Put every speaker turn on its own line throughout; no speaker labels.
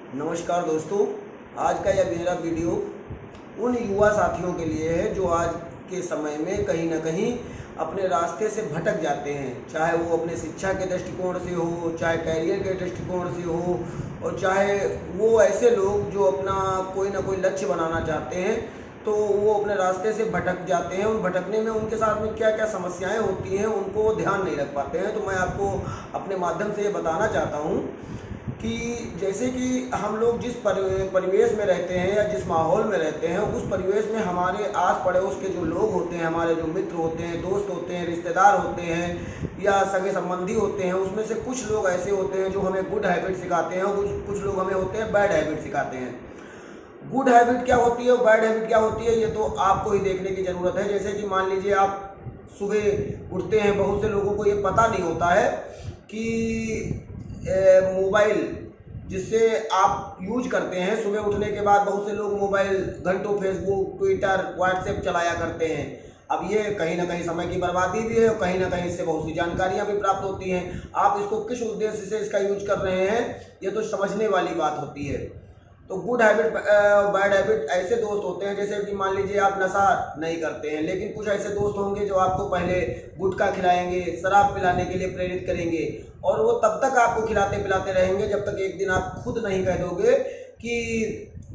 नमस्कार दोस्तों। आज का यह मेरा वीडियो उन युवा साथियों के लिए है जो आज के समय में कहीं ना कहीं अपने रास्ते से भटक जाते हैं, चाहे वो अपने शिक्षा के दृष्टिकोण से हो, चाहे कैरियर के दृष्टिकोण से हो, और चाहे वो ऐसे लोग जो अपना कोई ना कोई लक्ष्य बनाना चाहते हैं तो वो अपने रास्ते से भटक जाते हैं। उन भटकने में उनके साथ में क्या क्या समस्याएं होती हैं उनको वो ध्यान नहीं रख पाते हैं। तो मैं आपको अपने माध्यम से ये बताना चाहता हूँ कि जैसे कि हम लोग जिस परिवेश में रहते हैं या जिस माहौल में रहते हैं, उस परिवेश में हमारे आस पड़ोस के जो लोग होते हैं, हमारे जो मित्र होते हैं, दोस्त होते हैं, रिश्तेदार होते हैं या सगे संबंधी होते हैं, उसमें से कुछ लोग ऐसे होते हैं जो हमें गुड हैबिट सिखाते हैं और कुछ लोग हमें होते हैं बैड हैबिट सिखाते हैं। गुड हैबिट क्या होती है और बैड हैबिट क्या होती है, ये तो आपको ही देखने की ज़रूरत है। जैसे कि मान लीजिए आप सुबह उठते हैं, बहुत से लोगों को ये पता नहीं होता है कि मोबाइल जिससे आप यूज करते हैं, सुबह उठने के बाद बहुत से लोग मोबाइल घंटों फेसबुक, ट्विटर, व्हाट्सएप चलाया करते हैं। अब ये कहीं ना कहीं समय की बर्बादी भी है और कहीं ना कहीं इससे बहुत सी जानकारियां भी प्राप्त होती हैं। आप इसको किस उद्देश्य से इसका यूज कर रहे हैं, ये तो समझने वाली बात होती है। तो गुड हैबिट बैड हैबिट ऐसे दोस्त होते हैं, जैसे कि मान लीजिए आप नशा नहीं करते हैं, लेकिन कुछ ऐसे दोस्त होंगे जो आपको पहले गुटखा खिलाएंगे, शराब पिलाने के लिए प्रेरित करेंगे, और वो तब तक आपको खिलाते पिलाते रहेंगे जब तक एक दिन आप खुद नहीं कह दोगे कि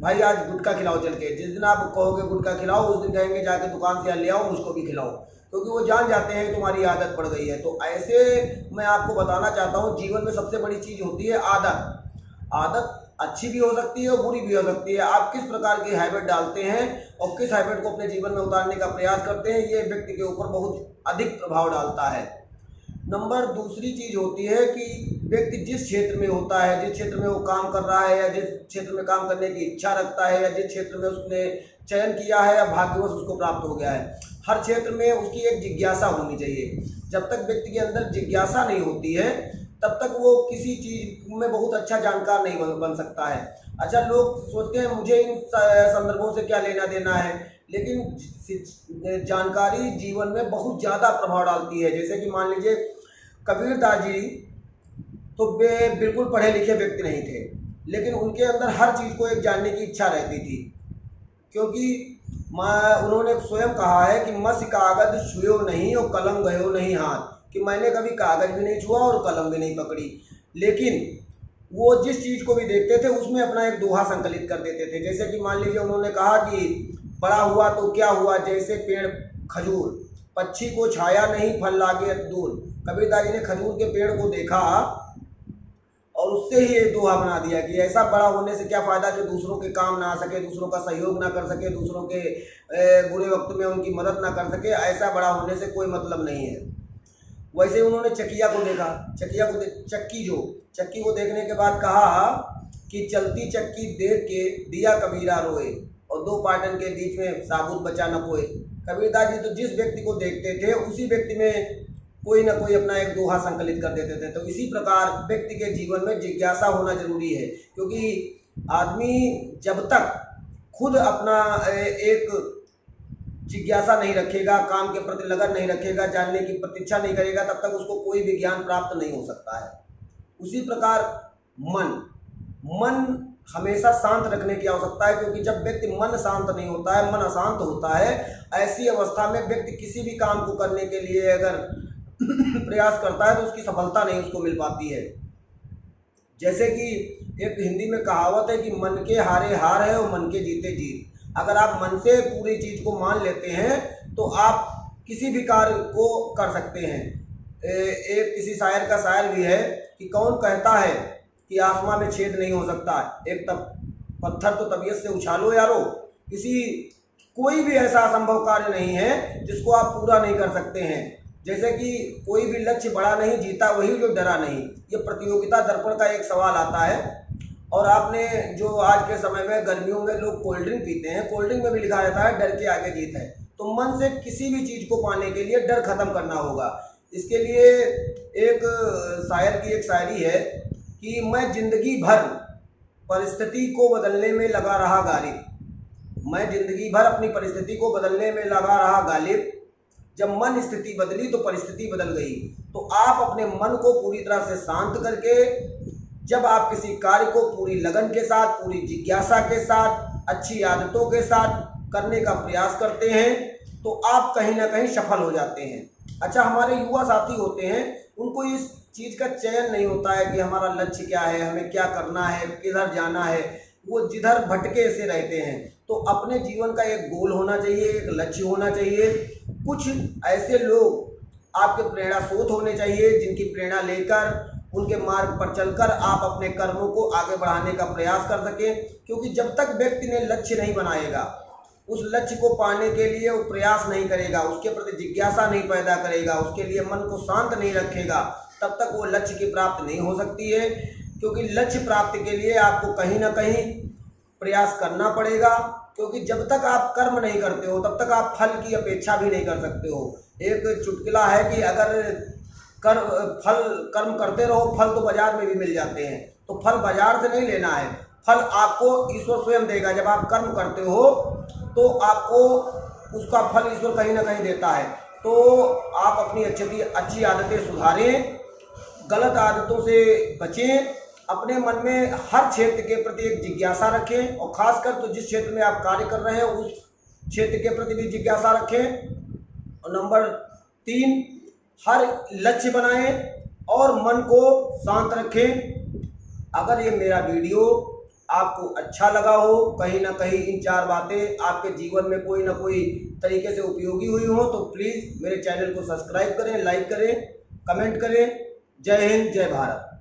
भाई आज गुटखा खिलाओ चल के। जिस दिन आप कहोगे गुटखा खिलाओ, उस दिन कहेंगे जाके दुकान से ले आओ, मुझको भी खिलाओ, क्योंकि वो जान जाते हैं कि तुम्हारी आदत पड़ गई है। तो ऐसे मैं आपको बताना चाहता हूँ, जीवन में सबसे बड़ी चीज़ होती है आदत। आदत अच्छी भी हो सकती है और बुरी भी हो सकती है। आप किस प्रकार की हैबिट डालते हैं और किस हैबिट को अपने जीवन में उतारने का प्रयास करते हैं, ये व्यक्ति के ऊपर बहुत अधिक प्रभाव डालता है। नंबर दूसरी चीज़ होती है कि व्यक्ति जिस क्षेत्र में होता है, जिस क्षेत्र में वो काम कर रहा है, या जिस क्षेत्र में काम करने की इच्छा रखता है, या जिस क्षेत्र में उसने चयन किया है या भाग्यवश उसको प्राप्त हो गया है, हर क्षेत्र में उसकी एक जिज्ञासा होनी चाहिए। जब तक व्यक्ति के अंदर जिज्ञासा नहीं होती है तब तक वो किसी चीज़ में बहुत अच्छा जानकार नहीं बन सकता है। अच्छा, लोग सोचते हैं मुझे इन संदर्भों से क्या लेना देना है, लेकिन जानकारी जीवन में बहुत ज़्यादा प्रभाव डालती है। जैसे कि मान लीजिए कबीरदास जी तो वे बिल्कुल पढ़े लिखे व्यक्ति नहीं थे, लेकिन उनके अंदर हर चीज़ को एक जानने की इच्छा रहती थी, क्योंकि उन्होंने स्वयं कहा है कि मस कागज छुयो नहीं और कलम गयो नहीं हाथ, कि मैंने कभी कागज भी नहीं छुआ और कलम भी नहीं पकड़ी, लेकिन वो जिस चीज़ को भी देखते थे उसमें अपना एक दोहा संकलित कर देते थे। जैसे कि मान लीजिए उन्होंने कहा कि बड़ा हुआ तो क्या हुआ, जैसे पेड़ खजूर, पक्षी को छाया नहीं फल लागे दूर। कबीरदास जी ने खजूर के पेड़ को देखा और उससे ही एक दोहा बना दिया कि ऐसा बड़ा होने से क्या फ़ायदा जो दूसरों के काम ना आ सके, दूसरों का सहयोग ना कर सके, दूसरों के बुरे वक्त में उनकी मदद ना कर सके, ऐसा बड़ा होने से कोई मतलब नहीं है। वैसे उन्होंने चकिया को देखा, चक्की को देखने के बाद कहा कि चलती चक्की देख के दिया कबीरा रोए, और दो पाटन के बीच में साबुत बचा न कोई। कबीरदास जी तो जिस व्यक्ति को देखते थे उसी व्यक्ति में कोई ना कोई अपना एक दोहा संकलित कर देते थे। तो इसी प्रकार व्यक्ति के जीवन में जिज्ञासा होना जरूरी है, क्योंकि आदमी जब तक खुद अपना एक जिज्ञासा नहीं रखेगा, काम के प्रति लगन नहीं रखेगा, जानने की प्रतीक्षा नहीं करेगा, तब तक उसको कोई भी ज्ञान प्राप्त नहीं हो सकता है। उसी प्रकार मन हमेशा शांत रखने की आवश्यकता है, क्योंकि जब व्यक्ति मन शांत नहीं होता है, मन अशांत होता है, ऐसी अवस्था में व्यक्ति किसी भी काम को करने के लिए अगर प्रयास करता है तो उसकी सफलता नहीं उसको मिल पाती है। जैसे कि एक हिंदी में कहावत है कि मन के हारे हार है और मन के जीते जीत। अगर आप मन से पूरी चीज़ को मान लेते हैं तो आप किसी भी कार्य को कर सकते हैं। एक किसी शायर का शायर भी है कि कौन कहता है कि आसमां में छेद नहीं हो सकता, एक तब पत्थर तो तबीयत से उछालो यारो। कोई भी ऐसा असंभव कार्य नहीं है जिसको आप पूरा नहीं कर सकते हैं। जैसे कि कोई भी लक्ष्य बड़ा नहीं, जीता वही जो डरा नहीं। ये प्रतियोगिता दर्पण का एक सवाल आता है। और आपने जो आज के समय में गर्मियों में लोग कोल्ड ड्रिंक पीते हैं, कोल्ड ड्रिंक में भी लिखा रहता है डर के आगे जीत है। तो मन से किसी भी चीज़ को पाने के लिए डर खत्म करना होगा। इसके लिए एक शायर की एक शायरी है कि मैं जिंदगी भर परिस्थिति को बदलने में लगा रहा गालिब। मैं जिंदगी भर अपनी परिस्थिति को बदलने में लगा रहा गालिब, जब मन स्थिति बदली तो परिस्थिति बदल गई। तो आप अपने मन को पूरी तरह से शांत करके जब आप किसी कार्य को पूरी लगन के साथ, पूरी जिज्ञासा के साथ, अच्छी आदतों के साथ करने का प्रयास करते हैं तो आप कहीं ना कहीं सफल हो जाते हैं। अच्छा, हमारे युवा साथी होते हैं, उनको इस चीज़ का चयन नहीं होता है कि हमारा लक्ष्य क्या है, हमें क्या करना है, किधर जाना है। वो जिधर भटके से रहते हैं। तो अपने जीवन का एक गोल होना चाहिए, एक लक्ष्य होना चाहिए। कुछ ऐसे लोग आपके प्रेरणा स्रोत होने चाहिए जिनकी प्रेरणा लेकर, उनके मार्ग पर चलकर आप अपने कर्मों को आगे बढ़ाने का प्रयास कर सकें। क्योंकि जब तक व्यक्ति ने लक्ष्य नहीं बनाएगा, उस लक्ष्य को पाने के लिए वो प्रयास नहीं करेगा, उसके प्रति जिज्ञासा नहीं पैदा करेगा, उसके लिए मन को शांत नहीं रखेगा, तब तक वो लक्ष्य की प्राप्ति नहीं हो सकती है। क्योंकि लक्ष्य प्राप्ति के लिए आपको कहीं ना कहीं प्रयास करना पड़ेगा। क्योंकि जब तक आप कर्म नहीं करते हो तब तक आप फल की अपेक्षा भी नहीं कर सकते हो। एक चुटकुला है कि अगर कर्म करते रहो, फल तो बाजार में भी मिल जाते हैं। तो फल बाजार से नहीं लेना है, फल आपको ईश्वर स्वयं देगा। जब आप कर्म करते हो तो आपको उसका फल ईश्वर कहीं ना कहीं देता है। तो आप अपनी अच्छी आदतें सुधारें, गलत आदतों से बचें, अपने मन में हर क्षेत्र के प्रति एक जिज्ञासा रखें, और खासकर तो जिस क्षेत्र में आप कार्य कर रहे हैं उस क्षेत्र के प्रति भी जिज्ञासा रखें। और नंबर 3, हर लक्ष्य बनाएं और मन को शांत रखें। अगर ये मेरा वीडियो आपको अच्छा लगा हो, कहीं ना कहीं इन 4 बातें आपके जीवन में कोई ना कोई तरीके से उपयोगी हुई हो, तो प्लीज़ मेरे चैनल को सब्सक्राइब करें, लाइक करें, कमेंट करें। जय हिंद, जय भारत।